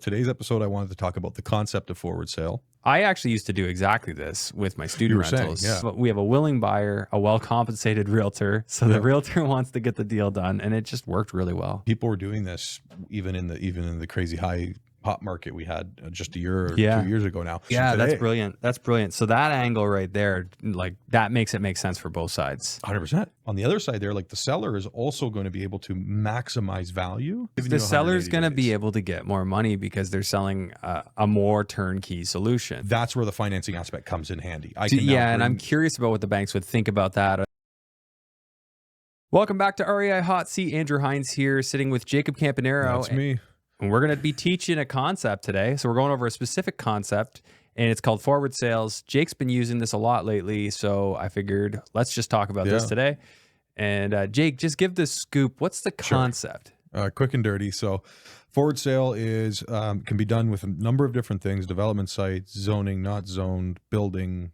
Today's episode, I wanted to talk about the concept of forward sale. I actually used to do exactly this with my student rentals. Yeah. We have a willing buyer, a well-compensated realtor. So the realtor wants to get the deal done, and it just worked really well. People were doing this even in the crazy high pop market we had just a year or 2 years ago now. Yeah, that's brilliant. That's brilliant. So that angle right there, like that makes it make sense for both sides. 100%. On the other side there, like the seller is also going to be able to maximize value. The seller's going to be able to get more money because they're selling a more turnkey solution. That's where the financing aspect comes in handy. And I'm curious about what the banks would think about that. Welcome back to REI Hot Seat. Andrew Hines here, sitting with Jacob Campagnaro. That's me. And we're going to be teaching a concept today. So we're going over a specific concept, and it's called forward sales. Jake's been using this a lot lately, so I figured let's just talk about this today. And Jake, just give the scoop. What's the concept? Quick and dirty. So forward sale is can be done with a number of different things: development sites, zoning, not zoned, building,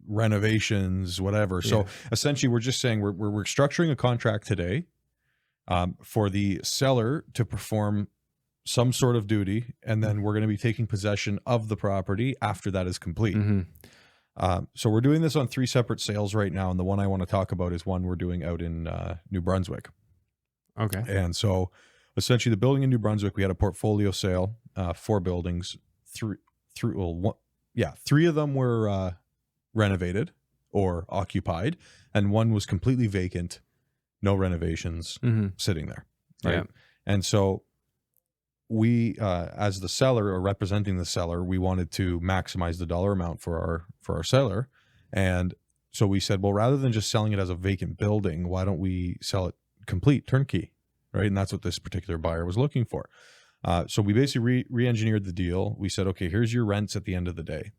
renovations, whatever. So essentially, we're just saying we're structuring a contract today for the seller to perform some sort of duty, and then we're going to be taking possession of the property after that is complete. So we're doing this on 3 separate sales right now, and the one I want to talk about is one we're doing out in New Brunswick. Okay. And so essentially the building in New Brunswick, we had a portfolio sale, 4 buildings, 3 of them were renovated or occupied, and one was completely vacant, no renovations, sitting there. Right. Yeah. And so we, as the seller or representing the seller, we wanted to maximize the dollar amount for our seller. And so we said, well, rather than just selling it as a vacant building, why don't we sell it complete, turnkey, right? And that's what this particular buyer was looking for. So we basically re-engineered the deal. We said, okay, here's your rents at the end of the day.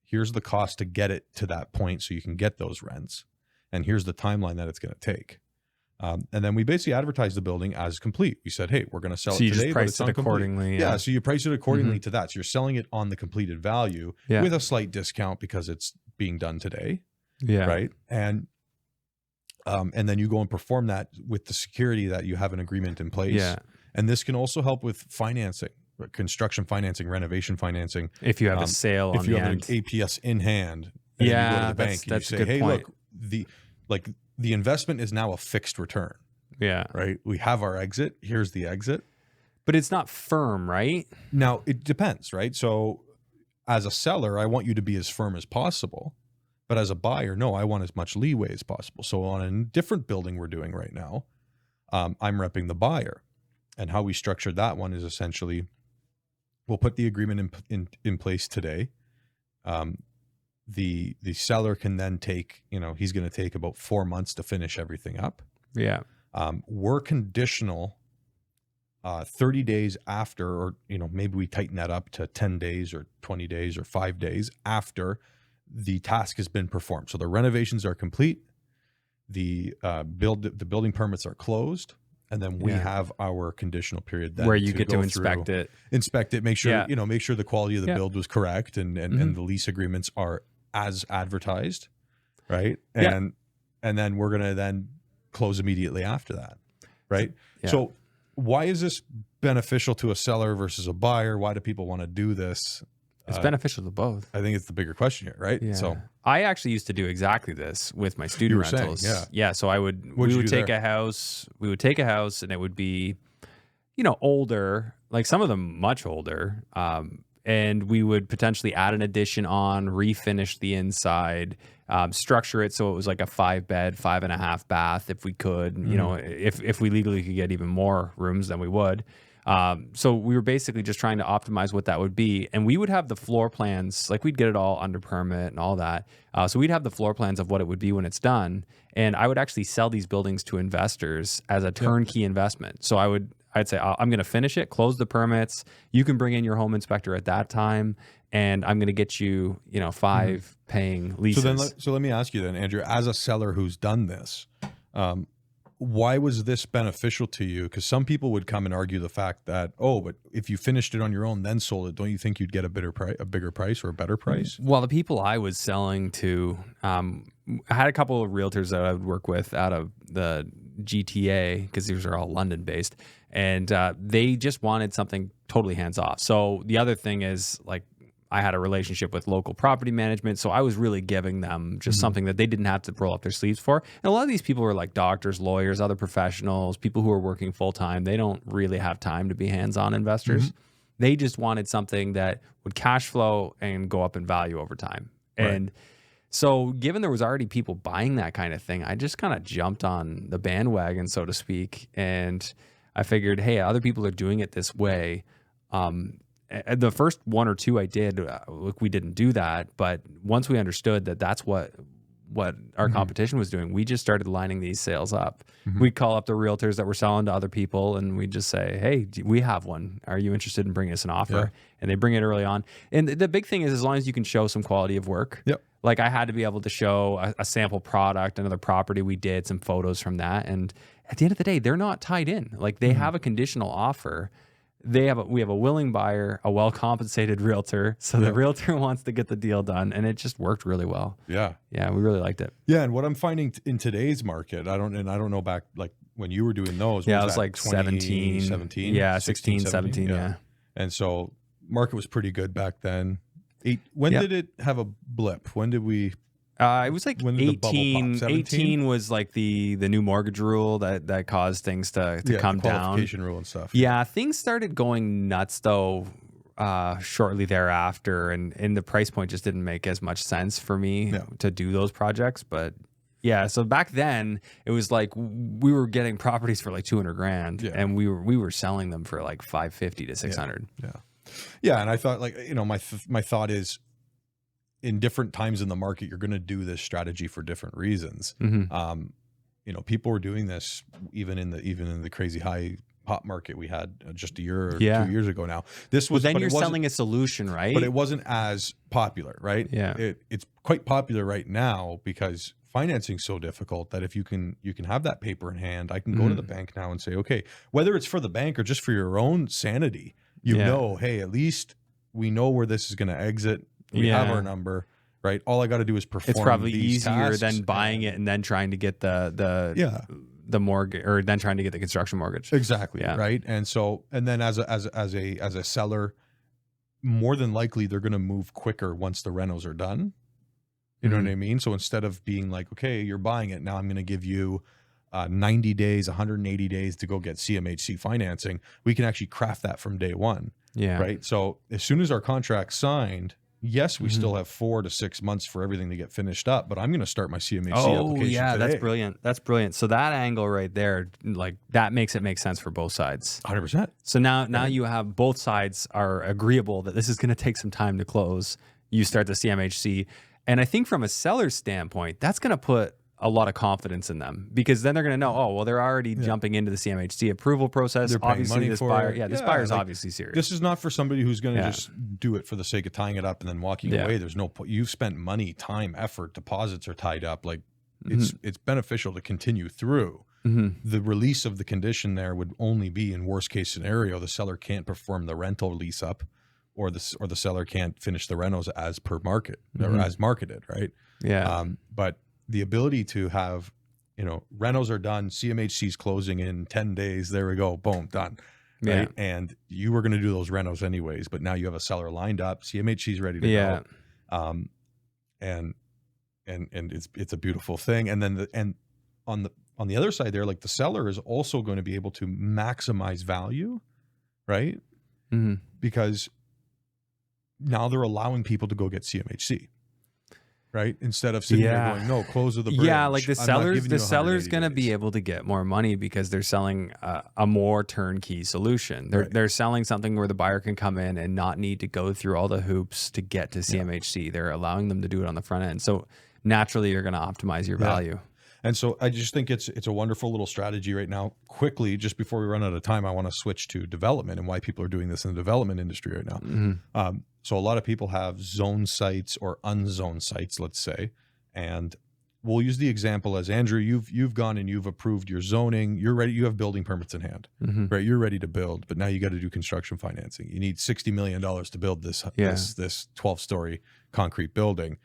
Here's the cost to get it to that point so you can get those rents. And here's the timeline that it's going to take. And then we basically advertised the building as complete. We said, hey, we're going to sell it today. So you just priced it accordingly. Yeah, so you price it accordingly to that. So you're selling it on the completed value with a slight discount because it's being done today. Yeah. Right. And then you go and perform that with the security that you have an agreement in place. Yeah. And this can also help with financing, construction financing, renovation financing. If you have a sale on the end. If you have an APS in hand, and you go to the bank and you say, hey, look, the investment is now a fixed return. Yeah. Right. We have our exit. Here's the exit. But it's not firm, right? Now, it depends, right? So as a seller, I want you to be as firm as possible. But as a buyer, no, I want as much leeway as possible. So on a different building we're doing right now, I'm repping the buyer. And how we structured that one is essentially, we'll put the agreement in place today. The seller can then take, he's going to take about 4 months to finish everything up. Yeah. We're conditional 30 days after, or, maybe we tighten that up to 10 days or 20 days or 5 days after the task has been performed. So the renovations are complete. The building permits are closed. And then we have our conditional period then where you get to inspect it, make sure, make sure the quality of the build was correct and the lease agreements are as advertised. Right. And then we're going to then close immediately after that. Right. Yeah. So why is this beneficial to a seller versus a buyer? Why do people want to do this? It's beneficial to both. I think it's the bigger question here, right? Yeah. So I actually used to do exactly this with my student rentals. So we would take a house and it would be, older, like some of them much older. And we would potentially add an addition on, refinish the inside, structure it so it was like a 5-bed, 5.5 bath if we could, if we legally could get even more rooms than we would. So we were basically just trying to optimize what that would be. And we would have the floor plans, like we'd get it all under permit and all that. So we'd have the floor plans of what it would be when it's done. And I would actually sell these buildings to investors as a turnkey investment. So I'd say, I'm going to finish it, close the permits. You can bring in your home inspector at that time. And I'm going to get you, 5 paying leases. So let me ask you then, Andrew, as a seller who's done this, why was this beneficial to you? Because some people would come and argue the fact that, but if you finished it on your own, then sold it, don't you think you'd get a bigger price or a better price? Well, the people I was selling to, I had a couple of realtors that I would work with out of the GTA, because these are all London based, and they just wanted something totally hands off. So the other thing is, like, I had a relationship with local property management, so I was really giving them just something that they didn't have to roll up their sleeves for. And a lot of these people were like doctors, lawyers, other professionals, people who are working full time. They don't really have time to be hands-on investors. They just wanted something that would cash flow and go up in value over time. Right. And so given there was already people buying that kind of thing, I just kind of jumped on the bandwagon, so to speak. And I figured, hey, other people are doing it this way. The first one or two I did, look, we didn't do that. But once we understood that that's what our competition was doing, we just started lining these sales up. We'd call up the realtors that were selling to other people, and we'd just say, hey, we have one. Are you interested in bringing us an offer? Yeah. And they bring it early on. And the big thing is, as long as you can show some quality of work. Yep. Like, I had to be able to show a sample product, another property we did, some photos from that. And at the end of the day, they're not tied in. Like, they have a conditional offer. We have a willing buyer, a well-compensated realtor. So the realtor wants to get the deal done, and it just worked really well. Yeah. Yeah, we really liked it. Yeah, and what I'm finding in today's market, I don't know back like when you were doing those. Yeah, it was like 17. Yeah, 16, 17, yeah. And so market was pretty good back then. When did it have a blip? When did we... It was like when did the bubble pop? 18 was like the new mortgage rule that caused things to come the down. qualification rule and stuff. Yeah, things started going nuts though shortly thereafter, and the price point just didn't make as much sense for me to do those projects. But yeah, so back then it was like we were getting properties for like 200 grand, and we were selling them for like 550 to 600. Yeah, and I thought, like, my thought is, in different times in the market, you're going to do this strategy for different reasons. People were doing this even in the crazy high pop market we had just a year or 2 years ago now. This was, then you're selling a solution, right? But it wasn't as popular, right? Yeah. It's quite popular right now because financing's so difficult that if you can have that paper in hand, I can go to the bank now and say, okay, whether it's for the bank or just for your own sanity, hey, at least we know where this is going to exit. We have our number, right? All I got to do is perform. It's probably these easier tasks than buying it and then trying to get the mortgage, or then trying to get the construction mortgage. Exactly. Yeah. Right. And then as a seller, more than likely they're going to move quicker once the renos are done. You know what I mean? So instead of being like, okay, you're buying it, now I'm going to give you 90 days, 180 days to go get CMHC financing. We can actually craft that from day one. Yeah. Right. So as soon as our contract's signed, yes, we still have 4 to 6 months for everything to get finished up, but I'm going to start my CMHC application today. That's brilliant. That's brilliant. So that angle right there, like, that makes it make sense for both sides. 100%. So now you have both sides are agreeable that this is going to take some time to close. You start the CMHC. And I think from a seller's standpoint, that's going to put a lot of confidence in them, because then they're going to know, oh, well, they're already jumping into the CMHC approval process. They're paying obviously money this for buyer, it. this buyer's obviously serious. This is not for somebody who's going to just do it for the sake of tying it up and then walking away. There's no point. You've spent money, time, effort, deposits are tied up. Like, it's beneficial to continue through. The release of the condition there would only be in worst case scenario. The seller can't perform the rental lease up, or the seller can't finish the renos as per market or as marketed. Right. Yeah. But the ability to have, renos are done, CMHC's closing in 10 days. There we go. Boom, done. Right. Yeah. And you were going to do those renos anyways, but now you have a seller lined up. CMHC's ready to go. And it's a beautiful thing. And then on the other side there, like, the seller is also going to be able to maximize value, right? Because now they're allowing people to go get CMHC. Right, instead of sitting there going, no, close of the bridge. Yeah, like the seller's going to be able to get more money because they're selling a more turnkey solution. They're selling something where the buyer can come in and not need to go through all the hoops to get to CMHC. They're allowing them to do it on the front end. So naturally, you're going to optimize your value. And so I just think it's a wonderful little strategy right now. Quickly, just before we run out of time, I want to switch to development and why people are doing this in the development industry right now. So a lot of people have zone sites or unzoned sites, let's say, and we'll use the example as, Andrew, you've gone and you've approved your zoning. You're ready. You have building permits in hand, right? You're ready to build, but now you got to do construction financing. You need $60 million to build this 12-story concrete building.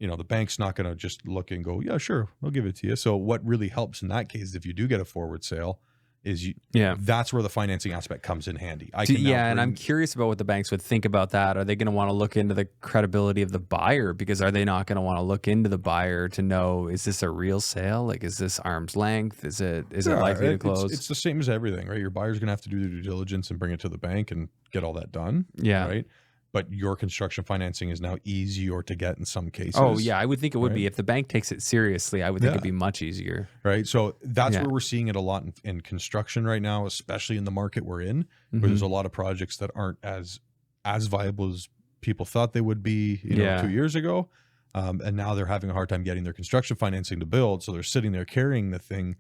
the bank's not going to just look and go, yeah, sure, I'll give it to you. So what really helps in that case, if you do get a forward sale, is that's where the financing aspect comes in handy. And I'm curious about what the banks would think about that. Are they going to want to look into the credibility of the buyer? Because are they not going to want to look into the buyer to know, is this a real sale? Like, is this arm's length? Is it likely to close? It's the same as everything, right? Your buyer's going to have to do their due diligence and bring it to the bank and get all that done. Yeah. Right. But your construction financing is now easier to get in some cases. Oh, yeah. I would think it would be. If the bank takes it seriously, I would think it'd be much easier. Right. So that's where we're seeing it a lot in construction right now, especially in the market we're in, where there's a lot of projects that aren't as viable as people thought they would be 2 years ago. And now they're having a hard time getting their construction financing to build. So they're sitting there carrying the thing,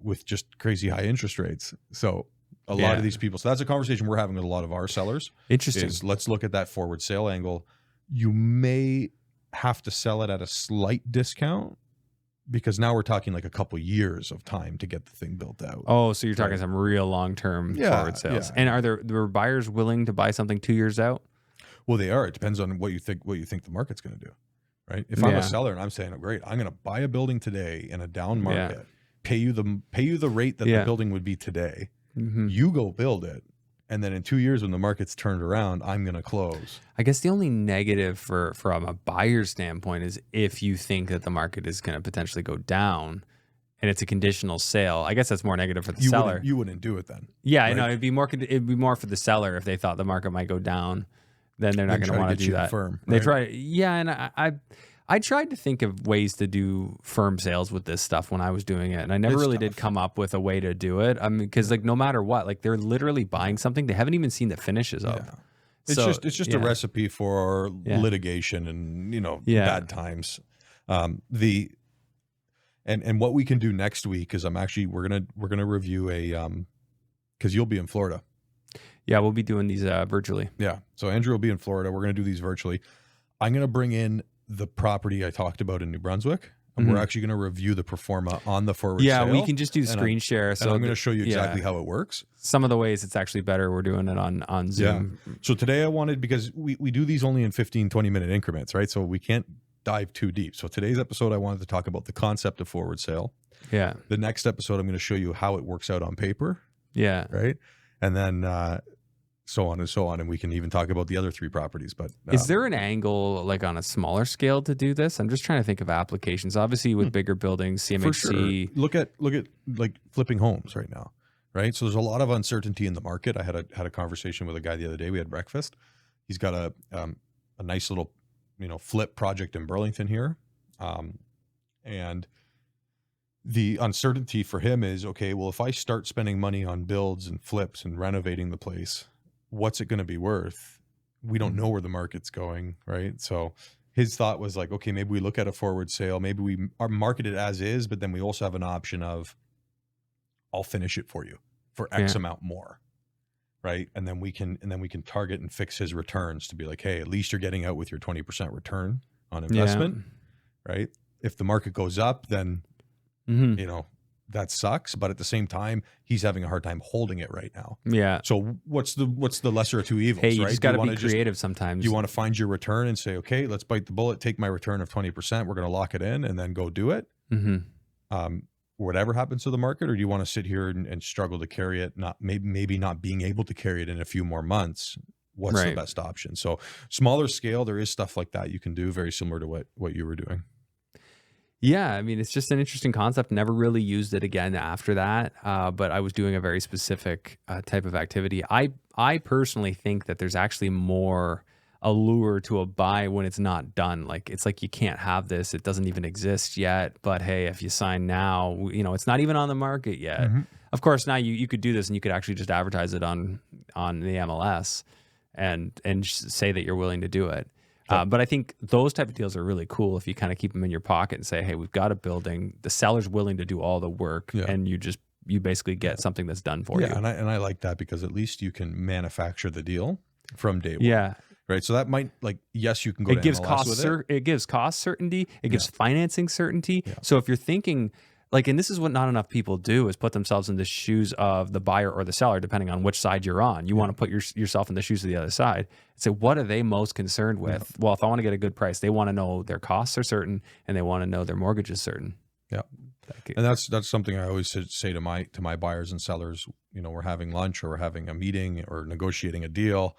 with just crazy high interest rates. So a lot of these people. So that's a conversation we're having with a lot of our sellers. Interesting. Is let's look at that forward sale angle. You may have to sell it at a slight discount because now we're talking like a couple years of time to get the thing built out. Oh, so you're talking some real long-term forward sales. Yeah. And are there buyers willing to buy something 2 years out? Well, they are. It depends on what you think the market's going to do. Right? If I'm a seller and I'm saying, oh, great, I'm going to buy a building today in a down market, pay you the rate that the building would be today. Mm-hmm. You go build it, and then in 2 years when the market's turned around, I'm going to close. I guess the only negative from a buyer's standpoint is if you think that the market is going to potentially go down and it's a conditional sale. I guess that's more negative for the seller. You wouldn't do it then. Yeah, right? I know. It'd be more for the seller if they thought the market might go down. Then they're not going to want to do that. Firm, right? They try, and I tried to think of ways to do firm sales with this stuff when I was doing it, and I never really did come up with a way to do it. I mean, because like no matter what, like they're literally buying something they haven't even seen the finishes of. Yeah. It's just a recipe for litigation and bad times. And what we can do next week is we're gonna review because you'll be in Florida. Yeah, we'll be doing these virtually. Yeah, so Andrew will be in Florida. We're gonna do these virtually. I'm gonna bring in the property I talked about in New Brunswick, and we're actually going to review the pro forma on the forward sale. Yeah, we can just do screen share. So I'm going to show you exactly how it works. Some of the ways it's actually better, we're doing it on Zoom. Yeah. So today because we do these only in 15, 20-minute increments, right? So we can't dive too deep. So today's episode, I wanted to talk about the concept of forward sale. Yeah. The next episode, I'm going to show you how it works out on paper. Yeah. Right? And then so on and so on, and we can even talk about the other 3 properties. But is there an angle like on a smaller scale to do this? I'm just trying to think of applications. Obviously, with bigger buildings, CMHC. For sure. Look at like flipping homes right now, right? So there's a lot of uncertainty in the market. I had a conversation with a guy the other day. We had breakfast. He's got a nice little flip project in Burlington here, and the uncertainty for him is, okay, well, if I start spending money on builds and flips and renovating the place, what's it going to be worth? We don't know where the market's going, right? So his thought was like, okay, maybe we look at a forward sale. Maybe we are marketed as is, but then we also have an option of, I'll finish it for you for X amount more, right? And then we can target and fix his returns to be like, hey, at least you're getting out with your 20% return on investment, right? If the market goes up, then that sucks, but at the same time, he's having a hard time holding it right now. Yeah. So what's the lesser of two evils? Hey, you right? just got to be creative sometimes. You want to find your return and say, okay, let's bite the bullet, take my return of 20%. We're going to lock it in and then go do it. Whatever happens to the market, or do you want to sit here and struggle to carry it? Maybe not being able to carry it in a few more months. What's the best option? So smaller scale, there is stuff like that you can do, very similar to what you were doing. Yeah, I mean, it's just an interesting concept. Never really used it again after that, but I was doing a very specific type of activity. I personally think that there's actually more allure to a buy when it's not done. Like, it's like you can't have this. It doesn't even exist yet. But hey, if you sign now, it's not even on the market yet. Of course, now you could do this and you could actually just advertise it on the MLS and say that you're willing to do it. But I think those type of deals are really cool if you kind of keep them in your pocket and say, hey, we've got a building, the seller's willing to do all the work, and you basically get something that's done for you. Yeah, and I like that because at least you can manufacture the deal from day one. Yeah. Right. So that might, yes, you can go to MLS with it. It gives cost certainty. It gives financing certainty. Yeah. So if you're thinking, like, and this is what not enough people do, is put themselves in the shoes of the buyer or the seller, depending on which side you're on. You want to put yourself in the shoes of the other side. So what are they most concerned with? Yeah. Well, if I want to get a good price, they want to know their costs are certain and they want to know their mortgage is certain. Yeah. And that's something I always say to my buyers and sellers. You know, we're having lunch or we're having a meeting or negotiating a deal,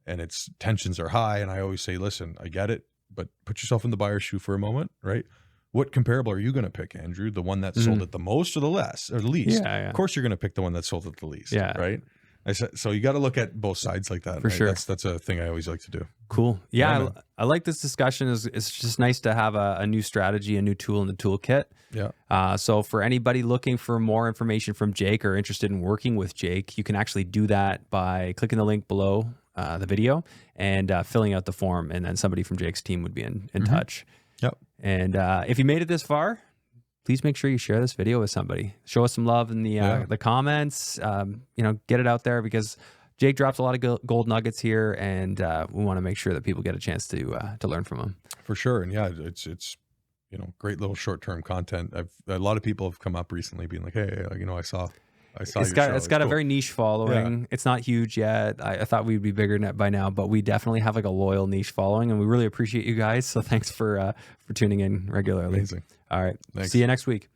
and it's tensions are high. And I always say, listen, I get it, but put yourself in the buyer's shoe for a moment, right? What comparable are you going to pick, Andrew? The one that sold it the most or the less or the least? Yeah. Of course, you're going to pick the one that sold it the least. Yeah. Right. I said, so you got to look at both sides like that. For sure. That's a thing I always like to do. Cool. Yeah. I like this discussion. It's just nice to have a new strategy, a new tool in the toolkit. Yeah. So for anybody looking for more information from Jake or interested in working with Jake, you can actually do that by clicking the link below the video and filling out the form. And then somebody from Jake's team would be in touch. Yep. And if you made it this far, please make sure you share this video with somebody. Show us some love in the comments. Get it out there, because Jake drops a lot of gold nuggets here, and we want to make sure that people get a chance to learn from him. For sure. And yeah, it's great little short-term content. A lot of people have come up recently being like, hey, I saw it's got a very niche following. Yeah. It's not huge yet. I thought we'd be bigger by now, but we definitely have like a loyal niche following, and we really appreciate you guys. So thanks for tuning in regularly. Amazing. All right. Thanks. See you next week.